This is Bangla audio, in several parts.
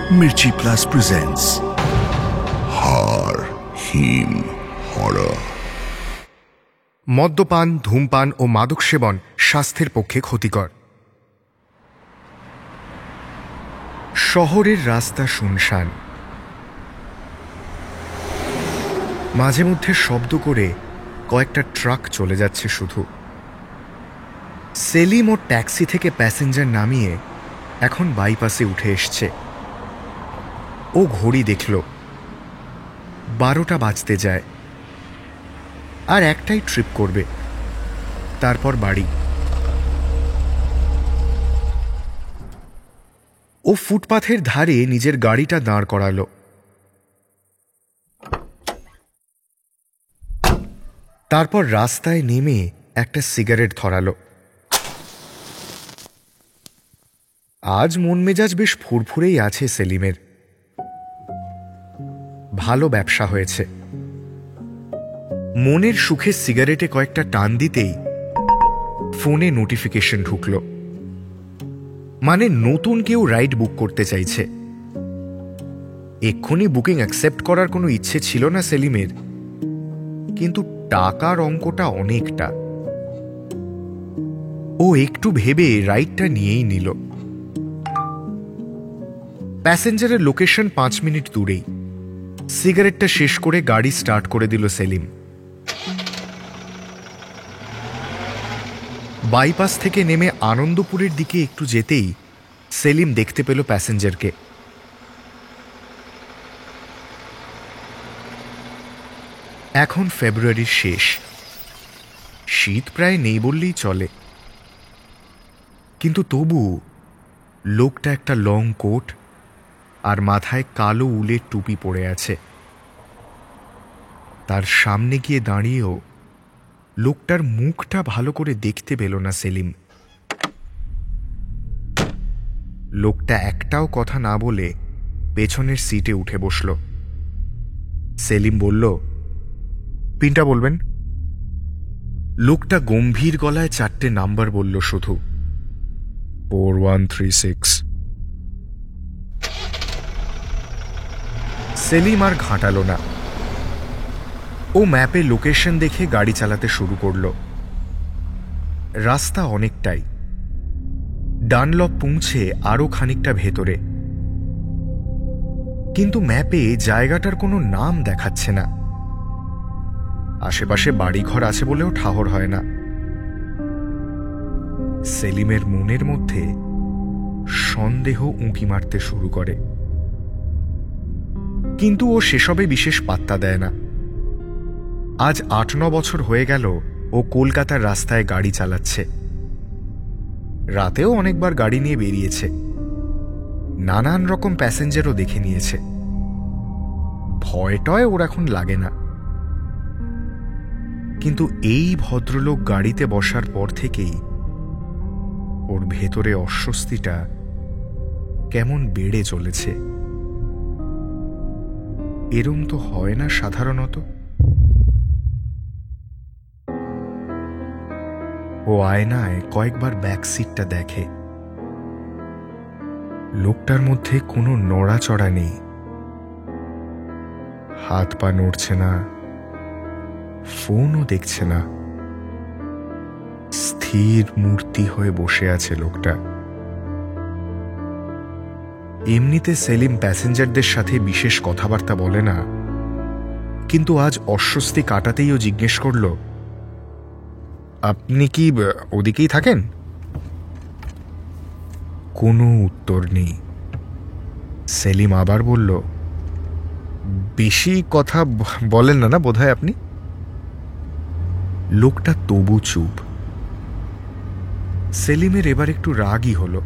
Mirchi Plus presents Har Him Horror. মদ্যপান, ধূমপান ও মাদক সেবন স্বাস্থ্যের পক্ষে ক্ষতিকর। শহরের রাস্তা শুনশান, মাঝে মধ্যে শব্দ করে কয়েকটা ট্রাক চলে যাচ্ছে শুধু। সেলিম ও ট্যাক্সি থেকে প্যাসেঞ্জার নামিয়ে এখন বাইপাসে উঠে এসছে। ও ঘড়ি দেখল, 12টা বাজতে যায়। আর একটাই ট্রিপ করবে, তারপর বাড়ি। ও ফুটপাথের ধারে নিজের গাড়িটা দাঁড় করালো। তারপর রাস্তায় নেমে একটা সিগারেট ধরালো। আজ মন মেজাজ বেশ ফুরফুরেই আছে সেলিমের। ভালো ব্যবসা হয়েছে। মনের সুখে সিগারেটে কয়েকটা টান দিতেই ফোনে নোটিফিকেশন ঢুকল। মানে নতুন কেউ রাইড বুক করতে চাইছে। এক্ষুনি বুকিং অ্যাকসেপ্ট করার কোনো ইচ্ছে ছিল না সেলিমের, কিন্তু টাকার অঙ্কটা অনেকটা। ও একটু ভেবে রাইডটা নিয়েই নিল। প্যাসেঞ্জারের লোকেশন 5 মিনিট দূরেই। সিগারেটটা শেষ করে গাড়ি স্টার্ট করে দিল সেলিম। বাইপাস থেকে নেমে আনন্দপুরের দিকে একটু যেতেই সেলিম দেখতে পেল প্যাসেঞ্জারকে। এখন ফেব্রুয়ারির শেষ, শীত প্রায় নেই বললেই চলে, কিন্তু তবু লোকটা একটা লং কোট আর মাথায় কালো উলের টুপি পরে আছে। তার সামনে গিয়ে দাঁড়িয়েও লোকটার মুখটা ভালো করে দেখতে পেল না সেলিম। লোকটা একটাও কথা না বলে পেছনের সিটে উঠে বসল। সেলিম বলল, পিনটা বলবেন? লোকটা গম্ভীর গলায় 4টে নাম্বার বলল শুধু, 4136। সেলিম আর ঘাঁটালো না। ও ম্যাপে লোকেশন দেখে গাড়ি চালাতে শুরু করল। রাস্তা অনেকটাই, ডানলপ পৌঁছে আরো খানিকটা ভেতরে, কিন্তু ম্যাপে জায়গাটার কোনো নাম দেখাচ্ছে না। আশেপাশে বাড়িঘর আছে বলেও ঠাহর হয় না। সেলিমের মনের মধ্যে সন্দেহ উঁকি মারতে শুরু করে, কিন্তু ও সেসবে বিশেষ পাত্তা দেয় না। আজ 8-9 বছর হয়ে গেল ও কলকাতার রাস্তায় গাড়ি চালাচ্ছে। রাতেও অনেকবার গাড়ি নিয়ে বেরিয়েছে, নানান রকম প্যাসেঞ্জারও দেখে নিয়েছে। ভয়টয় ওর এখন লাগে না। কিন্তু এই ভদ্রলোক গাড়িতে বসার পর থেকেই ওর ভেতরে অস্বস্তিটা কেমন বেড়ে চলেছে। এরম তো হয় না সাধারণত। ও আয়নায় কয়েকবার ব্যাক সিটটা দেখে। লোকটার মধ্যে কোনো নড়াচড়া নেই, হাত পা নড়ছে না, ফোনও দেখছে না। স্থির মূর্তি হয়ে বসে আছে লোকটা। এমনিতে সেলিম প্যাসেঞ্জারদের সাথে বিশেষ কথাবার্তা বলে না, কিন্তু আজ অস্বস্তি কাটাতেই ও জিজ্ঞেস করল, আপনি কি ওদিকেই থাকেন? কোনো উত্তর নেই। সেলিম আবার বলল, বেশি কথা বলেন না বোধহয় আপনি। লোকটা তবু চুপ। সেলিমের এবার একটু রাগই হলো।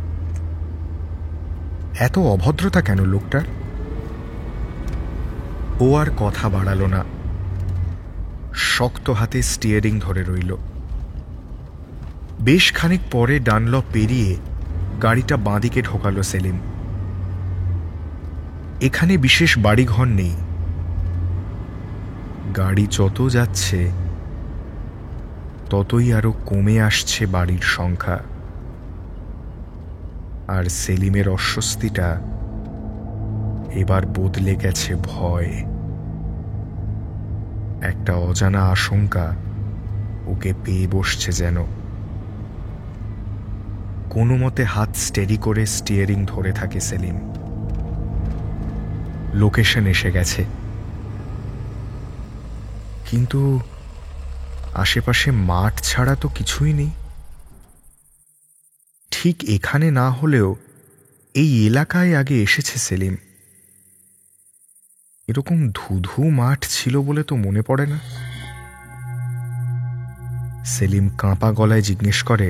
এত অভদ্রতা কেন লোকটার? ও আর কথা বাড়ালো না, শক্ত হাতে স্টিয়ারিং ধরে রইল। বেশ খানিক পরে ডানলপ পেরিয়ে গাড়িটা বাঁদিকে ঢোকালো সেলিম। এখানে বিশেষ বাড়িঘর নেই। গাড়ি যত যাচ্ছে ততই আরো কমে আসছে বাড়ির সংখ্যা। আর সেলিমের অস্বস্তিটা এবার বদলে গেছে ভয়। একটা অজানা আশঙ্কা ওকে পেয়ে বসছে যেন। কোনো মতে হাত স্টেডি করে স্টিয়ারিং ধরে থাকে সেলিম। লোকেশন এসে গেছে, কিন্তু আশেপাশে মাঠ ছাড়া তো কিছুই নেই। ঠিক এখানে না হলেও এই এলাকায় আগে এসেছে সেলিম। এরকম ধুধু মাঠ ছিল বলে তো মনে পড়ে না। সেলিম কাঁপা গলায় জিজ্ঞেস করে,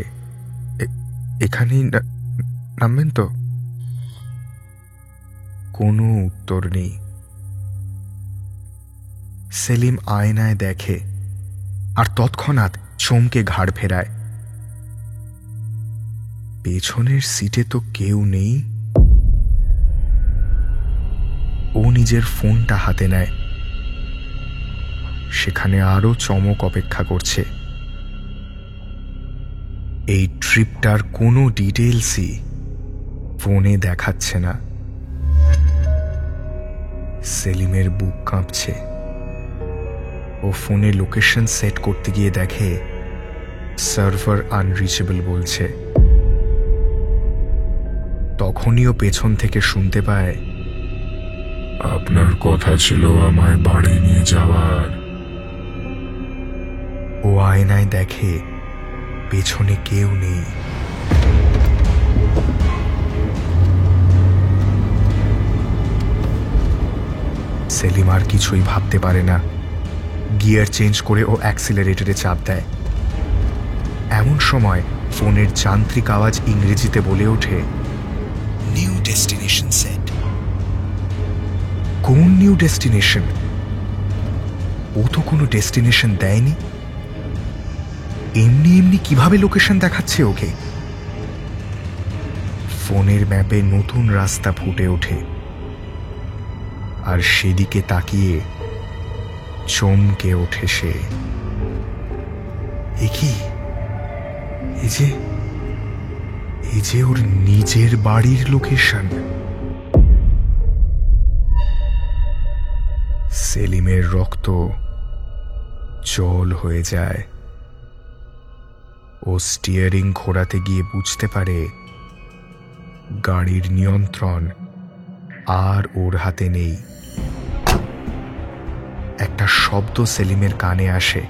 এখানেই নামবেন তো? কোনো উত্তর নেই। সেলিম আয়নায় দেখে আর তৎক্ষণাৎ চমকে ঘাড় ফেরায়। পেছনের সিটে তো কেউ নেই। ও নিজের ফোনটা হাতে নেয়। সেখানে আরো চমক অপেক্ষা করছে। এই ট্রিপটার কোনো ডিটেলসই ফোনে দেখাচ্ছে না। সেলিমের বুক কাঁপছে। ও ফোনে লোকেশন সেট করতে গিয়ে দেখে সার্ভার আনরিচেবল বলছে। তখনই ও পেছন থেকে শুনতে পায়, আপনার কথা ছিল আমায় বাড়ি নিয়ে যাওয়ার। ও আয়নায় দেখে পেছনে কেউ নেই। সেলিম আর কিছুই ভাবতে পারে না। গিয়ার চেঞ্জ করে ও অ্যাক্সিলারেটরে চাপ দেয়। এমন সময় ফোনের যান্ত্রিক আওয়াজ ইংরেজিতে বলে ওঠে, নিউ ডেস্টিনেশন সেট। কোন নিউ ডেস্টিনেশন? ও তো কোনো ডেস্টিনেশন দেয়নি। এমনি এমনি কিভাবে লোকেশন দেখাচ্ছে ওকে? ফোনের ম্যাপে নতুন রাস্তা ফুটে ওঠে, আর সেদিকে তাকিয়ে চমকে ওঠে সে। কি এই যে ওর নিজের বাড়ির লোকেশন। সেলিমের রক্ত জল হয়ে যায়। ও স্টিয়ারিং ঘোরাতে গিয়ে বুঝতে পারে গাড়ির নিয়ন্ত্রণ আর ওর হাতে নেই। একটা শব্দ সেলিমের কানে আসে।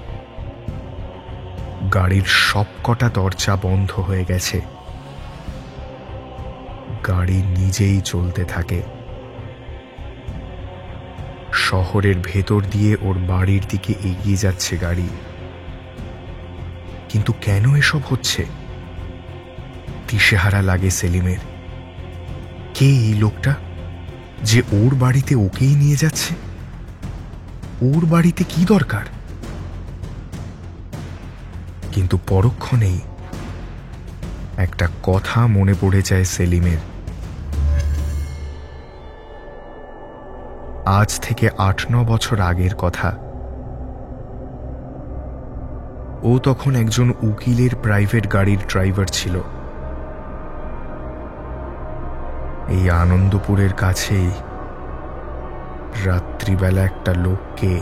গাড়ির সবকটা দরজা বন্ধ হয়ে গেছে। গাড়ি নিজেই চলতে থাকে। শহরের ভেতর দিয়ে ওর বাড়ির দিকে এগিয়ে যাচ্ছে গাড়ি। কিন্তু কেন এসব হচ্ছে? দিশেহারা লাগে সেলিমের। কে এই লোকটা যে ওর বাড়িতে ওকেই নিয়ে যাচ্ছে? ওর বাড়িতে কি দরকার? কিন্তু পরক্ষণেই একটা কথা মনে পড়ে যায় সেলিমের। আজ থেকে ৮-৯ বছর আগের কথা। ও তখন একজন উকিলের প্রাইভেট গাড়ির ড্রাইভার ছিল। এই আনন্দপুরের কাছেই রাত্রিবেলা একটা লোককে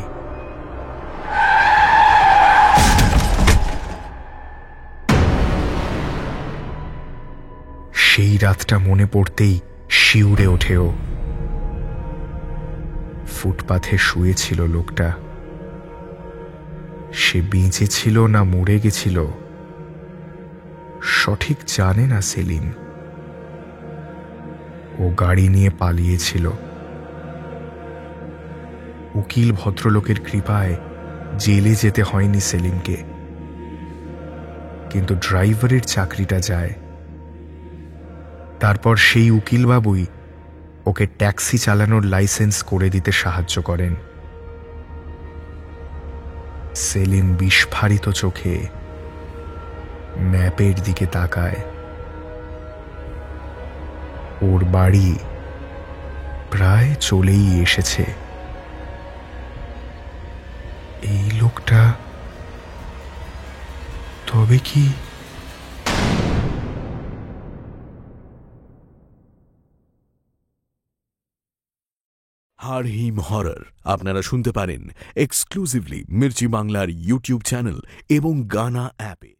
সেই রাতটা মনে পড়তেই শিউরে ওঠে ও। ফুটপাথে শুয়েছিল লোকটা। সে বেঁচে ছিল না মরে গেছিল সঠিক জানে না সেলিম। ও গাড়ি নিয়ে পালিয়েছিল। উকিল ভদ্রলোকের কৃপায় জেলে যেতে হয়নি সেলিমকে, কিন্তু ড্রাইভারের চাকরিটা যায়। তারপর সেই উকিলবাবুই ওকে ট্যাক্সি চালানোর লাইসেন্স করে দিতে সাহায্য করেন। সেলিম বিস্ফারিত চোখে ম্যাপের দিকে তাকায়। ওর বাড়ি প্রায় চলেই এসেছে। এই লোকটা তবে কি হাড় হিম হরর আপনারা শুনতে পারেন এক্সক্লুসিভলি মির্চি বাংলার ইউটিউব চ্যানেল এবং গানা অ্যাপে।